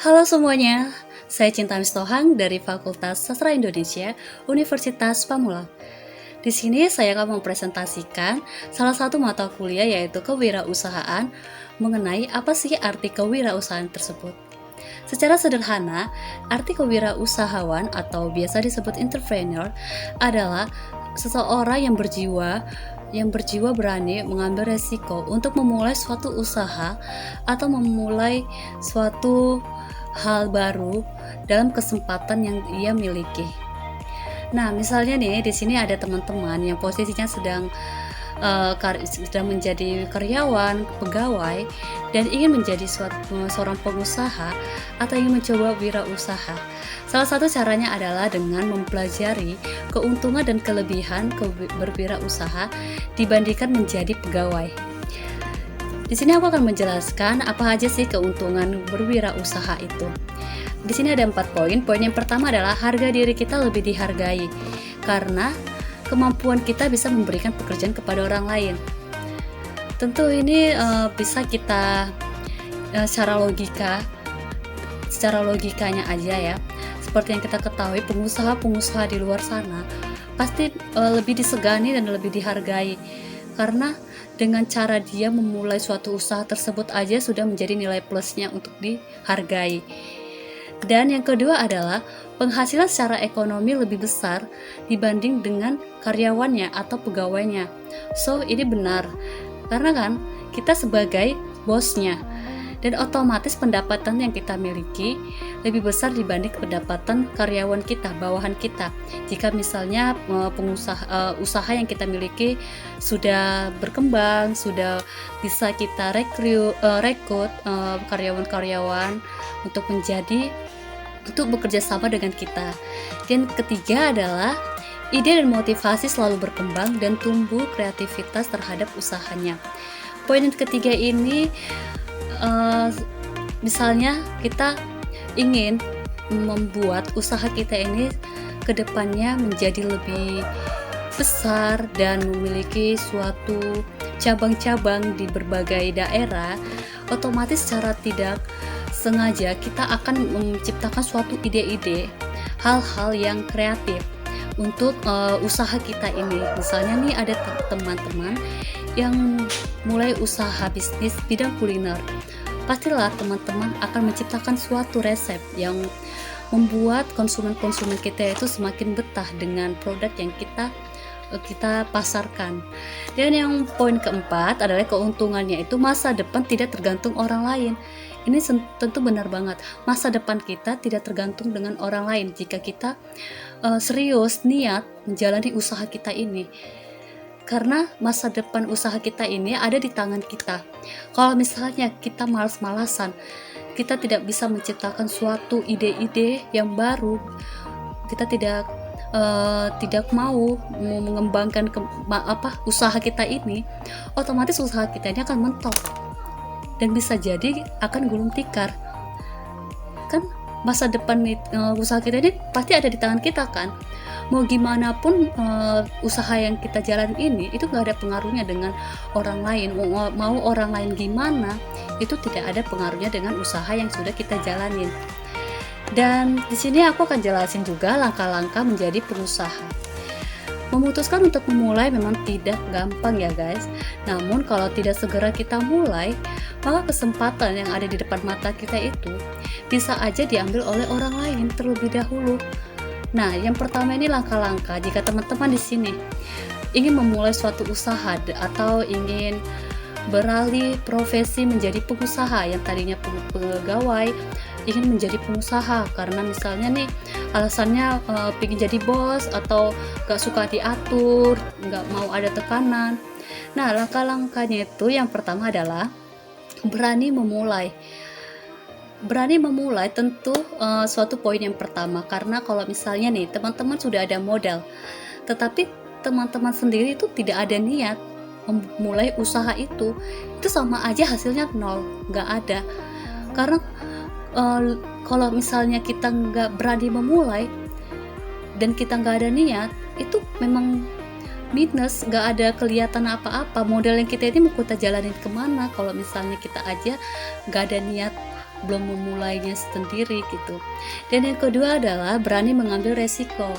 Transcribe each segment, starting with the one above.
Halo semuanya, saya Cinta Mistohang dari Fakultas Sastra Indonesia, Universitas Pamulang. Di sini saya akan mempresentasikan salah satu mata kuliah yaitu kewirausahaan mengenai apa sih arti kewirausahaan tersebut. Secara sederhana, arti kewirausahawan atau biasa disebut entrepreneur adalah seseorang yang berjiwa berani mengambil resiko untuk memulai suatu usaha atau memulai suatu hal baru dalam kesempatan yang ia miliki. Nah, misalnya nih di sini ada teman-teman yang posisinya sedang menjadi karyawan, pegawai, dan ingin menjadi seorang pengusaha atau ingin mencoba wirausaha. Salah satu caranya adalah dengan mempelajari keuntungan dan kelebihan berwirausaha dibandingkan menjadi pegawai. Di sini aku akan menjelaskan apa aja sih keuntungan berwirausaha itu. Di sini ada 4 poin. Poin yang pertama adalah harga diri kita lebih dihargai karena kemampuan kita bisa memberikan pekerjaan kepada orang lain. Tentu ini bisa kita secara logikanya aja ya. Seperti yang kita ketahui, pengusaha-pengusaha di luar sana pasti lebih disegani dan lebih dihargai karena dengan cara dia memulai suatu usaha tersebut aja sudah menjadi nilai plusnya untuk dihargai. Dan yang kedua adalah penghasilan secara ekonomi lebih besar dibanding dengan karyawannya atau pegawainya. So, ini benar. Karena kan kita sebagai bosnya dan otomatis pendapatan yang kita miliki lebih besar dibanding pendapatan karyawan kita, bawahan kita. Jika misalnya usaha yang kita miliki sudah berkembang, sudah bisa kita rekrut karyawan-karyawan untuk bekerja sama dengan kita. Dan ketiga adalah ide dan motivasi selalu berkembang dan tumbuh kreativitas terhadap usahanya. Poin yang ketiga ini misalnya kita ingin membuat usaha kita ini kedepannya menjadi lebih besar dan memiliki suatu cabang-cabang di berbagai daerah, otomatis secara tidak sengaja kita akan menciptakan suatu ide-ide, hal-hal yang kreatif untuk usaha kita ini. Misalnya nih ada teman-teman yang mulai usaha bisnis bidang kuliner. Pastilah teman-teman akan menciptakan suatu resep yang membuat konsumen-konsumen kita itu semakin betah dengan produk yang kita pasarkan. Dan yang poin keempat adalah keuntungannya itu masa depan tidak tergantung orang lain. Ini tentu benar banget. Masa depan kita tidak tergantung dengan orang lain jika kita serius niat menjalani usaha kita ini. Karena masa depan usaha kita ini ada di tangan kita. Kalau misalnya kita malas-malasan, kita tidak bisa menciptakan suatu ide-ide yang baru, kita tidak mau mengembangkan usaha kita ini, otomatis usaha kita ini akan mentok dan bisa jadi akan gulung tikar. Kan masa depan usaha kita ini pasti ada di tangan kita kan. Mau gimana pun usaha yang kita jalan ini itu gak ada pengaruhnya dengan orang lain. Mau orang lain gimana, itu tidak ada pengaruhnya dengan usaha yang sudah kita jalanin. Dan di sini aku akan jelasin juga langkah-langkah menjadi pengusaha. Memutuskan untuk memulai memang tidak gampang ya guys. Namun kalau tidak segera kita mulai, maka kesempatan yang ada di depan mata kita itu bisa aja diambil oleh orang lain terlebih dahulu. Nah, yang pertama ini langkah-langkah jika teman-teman di sini ingin memulai suatu usaha atau ingin beralih profesi menjadi pengusaha yang tadinya pegawai ingin menjadi pengusaha karena misalnya nih alasannya ingin jadi bos atau gak suka diatur, gak mau ada tekanan. Nah, langkah-langkahnya itu yang pertama adalah berani memulai. Berani memulai tentu suatu poin yang pertama, karena kalau misalnya nih teman-teman sudah ada modal tetapi teman-teman sendiri itu tidak ada niat memulai usaha itu sama aja hasilnya nol, nggak ada. Karena kalau misalnya kita nggak berani memulai dan kita nggak ada niat, itu memang minus, nggak ada kelihatan apa-apa. Modal yang kita ini mau kita jalanin kemana kalau misalnya kita aja nggak ada niat belum memulainya sendiri gitu. Dan yang kedua adalah berani mengambil resiko.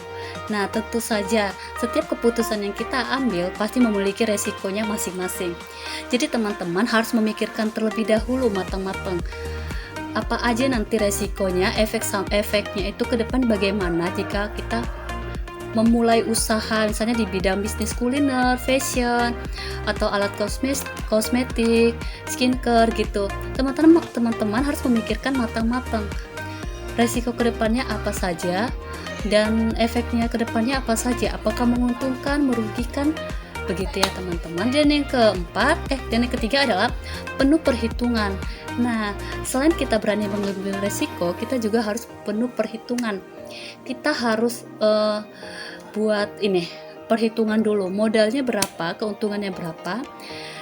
Nah, tentu saja setiap keputusan yang kita ambil pasti memiliki resikonya masing-masing. Jadi teman-teman harus memikirkan terlebih dahulu matang-matang apa aja nanti resikonya, efeknya itu ke depan bagaimana jika kita memulai usaha misalnya di bidang bisnis kuliner, fashion, atau alat kosmetik, skincare gitu. Teman-teman harus memikirkan matang-matang resiko kedepannya apa saja dan efeknya kedepannya apa saja, apakah menguntungkan, merugikan, begitu ya teman-teman. Dan yang ketiga adalah penuh perhitungan. Nah, selain kita berani mengambil resiko, kita juga harus penuh perhitungan. Kita harus buat perhitungan dulu, modalnya berapa, keuntungannya berapa,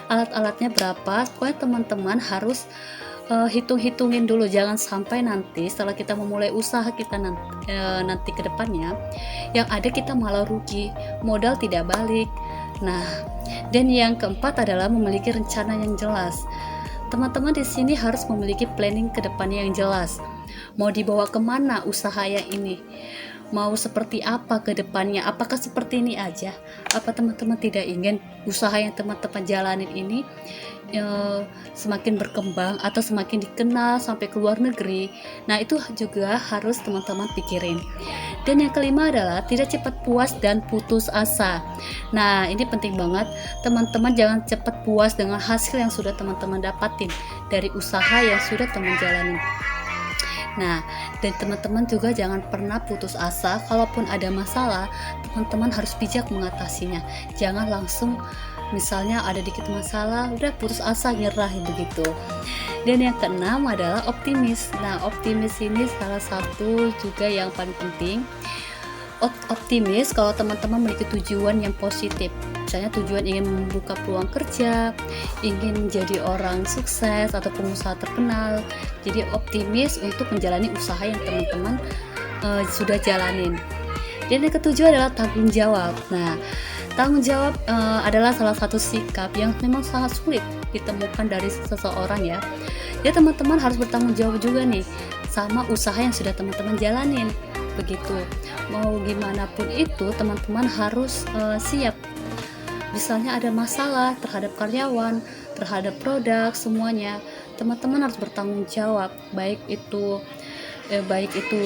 alat-alatnya berapa. Pokoknya teman-teman harus hitungin dulu, jangan sampai nanti setelah kita memulai usaha kita nanti ke depannya yang ada kita malah rugi, modal tidak balik. Nah, dan yang keempat adalah memiliki rencana yang jelas. Teman-teman di sini harus memiliki planning ke depannya yang jelas. Mau dibawa kemana usaha yang ini? Mau seperti apa ke depannya? Apakah seperti ini aja? Apa teman-teman tidak ingin usaha yang teman-teman jalanin ini semakin berkembang atau semakin dikenal sampai ke luar negeri? Nah, itu juga harus teman-teman pikirin. Dan yang kelima adalah tidak cepat puas dan putus asa. Nah, ini penting banget. Teman-teman jangan cepat puas dengan hasil yang sudah teman-teman dapatin dari usaha yang sudah teman jalanin. Nah, dan teman-teman juga jangan pernah putus asa. Kalaupun ada masalah, teman-teman harus bijak mengatasinya. Jangan langsung misalnya ada dikit masalah, udah putus asa, nyerah begitu. Dan yang keenam adalah optimis. Nah, optimis ini salah satu juga yang paling penting. Optimis kalau teman-teman memiliki tujuan yang positif. Misalnya tujuan ingin membuka peluang kerja, ingin menjadi orang sukses atau pengusaha terkenal. Jadi optimis untuk menjalani usaha yang teman-teman sudah jalanin. Dan yang ketujuh adalah tanggung jawab. Nah, tanggung jawab adalah salah satu sikap yang memang sangat sulit ditemukan dari seseorang ya. Jadi teman-teman harus bertanggung jawab juga nih sama usaha yang sudah teman-teman jalanin. Begitu. Mau gimana pun itu, teman-teman harus siap. Misalnya ada masalah terhadap karyawan, terhadap produk, semuanya, teman-teman harus bertanggung jawab, baik itu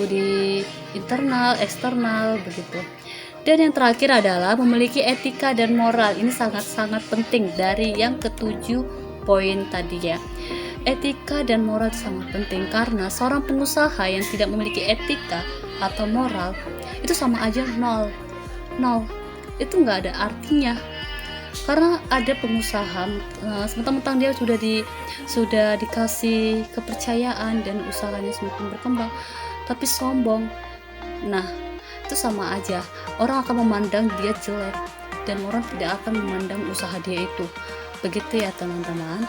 di internal, eksternal, begitu. Dan yang terakhir adalah memiliki etika dan moral. Ini sangat-sangat penting dari yang ketujuh poin tadi ya. Etika dan moral sangat penting karena seorang pengusaha yang tidak memiliki etika atau moral itu sama aja nol. Itu nggak ada artinya. Karena ada pengusaha mentang-mentang dia sudah dikasih kepercayaan dan usahanya semakin berkembang, tapi sombong. Nah, itu sama aja. Orang akan memandang dia jelek dan orang tidak akan memandang usaha dia itu. Begitu ya teman-teman.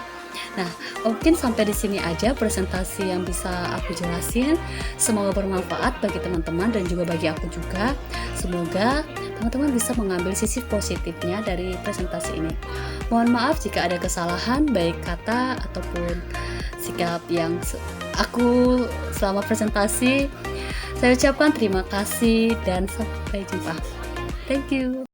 Nah, mungkin sampai di sini aja presentasi yang bisa aku jelasin. Semoga bermanfaat bagi teman-teman dan juga bagi aku juga. Semoga teman-teman bisa mengambil sisi positifnya dari presentasi ini. Mohon maaf jika ada kesalahan baik kata ataupun sikap yang aku selama presentasi. Saya ucapkan terima kasih dan sampai jumpa. Thank you.